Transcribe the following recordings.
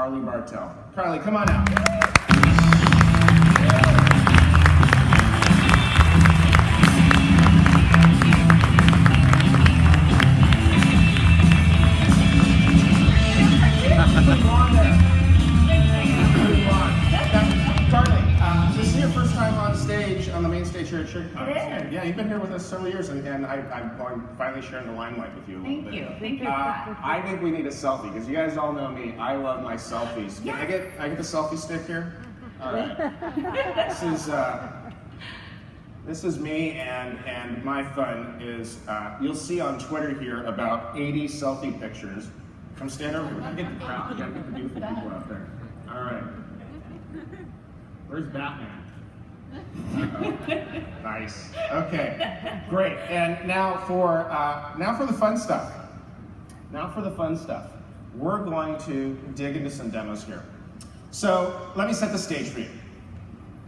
Carlye Bartel. Carlye, come on out. On the main stage here at SugarCon. It is. Yeah, you've been here with us several years, and I'm finally sharing the limelight with you a little bit. Thank you. I think we need a selfie, because you guys all know me. I love my selfies. Can I get the selfie stick here? All right. This is me, and my fun is, you'll see on Twitter here about 80 selfie pictures. Come stand over here. We gotta get the crowd. We gotta get the beautiful people out there. All right. Where's Batman? Nice. Okay, great. And now for the fun stuff. We're going to dig into some demos here. So let me set the stage for you.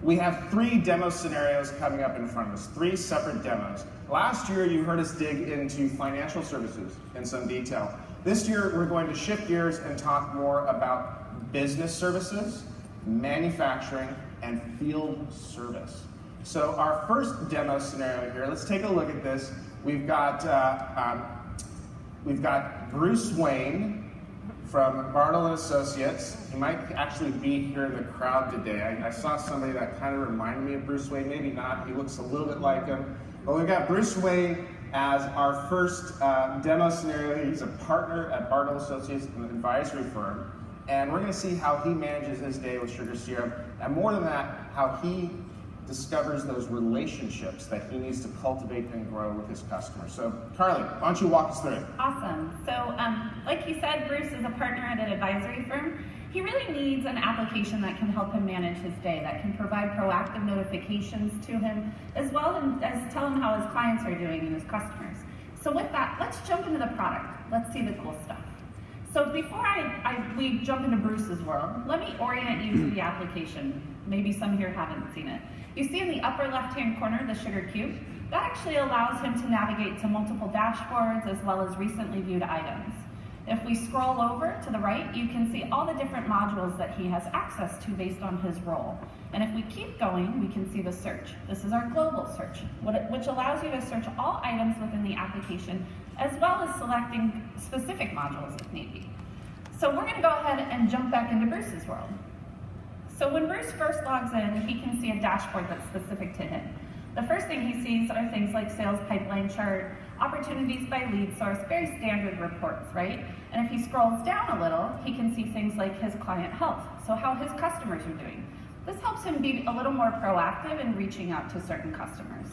We have 3 demo scenarios coming up in front of us, 3 separate demos. Last year, you heard us dig into financial services in some detail. This year, we're going to shift gears and talk more about business services, manufacturing, and field service. So our first demo scenario here, let's take a look at this. We've got Bruce Wayne from Bartle & Associates. He might actually be here in the crowd today. I saw somebody that kind of reminded me of Bruce Wayne, maybe not. He looks a little bit like him. But we've got Bruce Wayne as our first demo scenario. He's a partner at Bartle & Associates, an advisory firm. And we're going to see how he manages his day with sugar syrup, and more than that, how he discovers those relationships that he needs to cultivate and grow with his customers. So, Carlye, why don't you walk us through it? Awesome. So, like you said, Bruce is a partner at an advisory firm. He really needs an application that can help him manage his day, that can provide proactive notifications to him, as well as tell him how his clients are doing and his customers. So with that, let's jump into the product. Let's see the cool stuff. So before we jump into Bruce's world, let me orient you to the application. Maybe some here haven't seen it. You see in the upper left-hand corner the sugar cube. That actually allows him to navigate to multiple dashboards as well as recently viewed items. If we scroll over to the right, you can see all the different modules that he has access to based on his role. And if we keep going, we can see the search. This is our global search, which allows you to search all items within the application, as well as selecting specific modules if need be. So we're going to go ahead and jump back into Bruce's world. So when Bruce first logs in, he can see a dashboard that's specific to him. The first thing he sees are things like sales pipeline chart, opportunities by lead source, very standard reports, right? And if he scrolls down a little, he can see things like his client health, so how his customers are doing. This helps him be a little more proactive in reaching out to certain customers.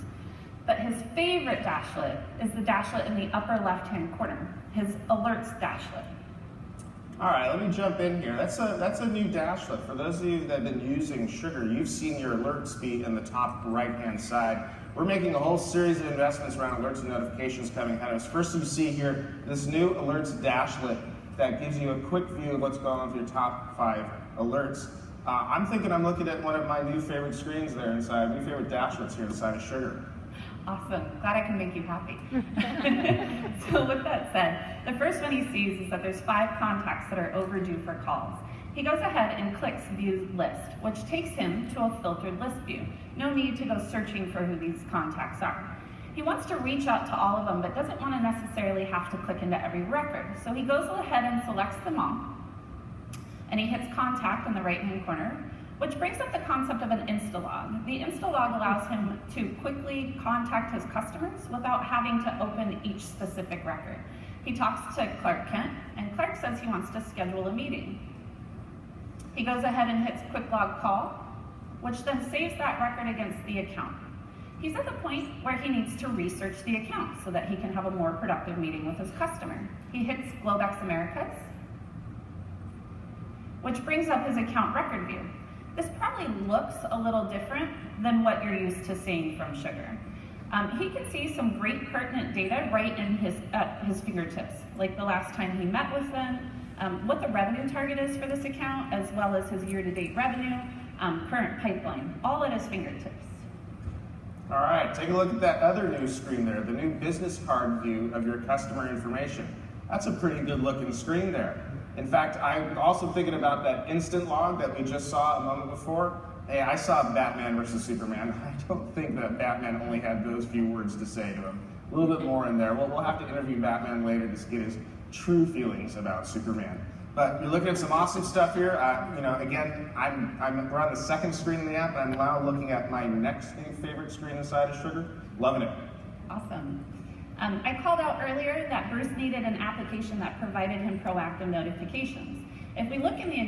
But his favorite dashlet is the dashlet in the upper left-hand corner, his alerts dashlet. All right, let me jump in here. That's a new dashlet. For those of you that have been using Sugar, you've seen your alerts be in the top right-hand side. We're making a whole series of investments around alerts and notifications coming ahead of us. First, you see here this new alerts dashlet that gives you a quick view of what's going on with your top 5 alerts. I'm thinking I'm looking at one of my new favorite screens there inside, new favorite dashlets here inside of Sugar. Awesome. Glad I can make you happy. So with that said, the first one he sees is that there's 5 contacts that are overdue for calls. He goes ahead and clicks View List, which takes him to a filtered list view. No need to go searching for who these contacts are. He wants to reach out to all of them, but doesn't want to necessarily have to click into every record. So he goes ahead and selects them all, and he hits Contact in the right-hand corner, which brings up the concept of an Instalog. The Instalog allows him to quickly contact his customers without having to open each specific record. He talks to Clark Kent, and Clark says he wants to schedule a meeting. He goes ahead and hits Quick Log Call, which then saves that record against the account. He's at the point where he needs to research the account so that he can have a more productive meeting with his customer. He hits Globex Americas, which brings up his account record view. This probably looks a little different than what you're used to seeing from Sugar. He can see some great pertinent data right in his fingertips, like the last time he met with them, what the revenue target is for this account, as well as his year-to-date revenue, current pipeline, all at his fingertips. All right, take a look at that other new screen there, the new business card view of your customer information. That's a pretty good looking screen there. In fact, I'm also thinking about that instant log that we just saw a moment before. Hey, I saw Batman versus Superman. I don't think that Batman only had those few words to say to him. A little bit more in there. Well, we'll have to interview Batman later to get his true feelings about Superman. But you're looking at some awesome stuff here. Again, we're on the second screen in the app. I'm now looking at my next favorite screen inside of Sugar. Loving it. Awesome. I called out earlier that Bruce needed an application that provided him proactive notifications. If we look in the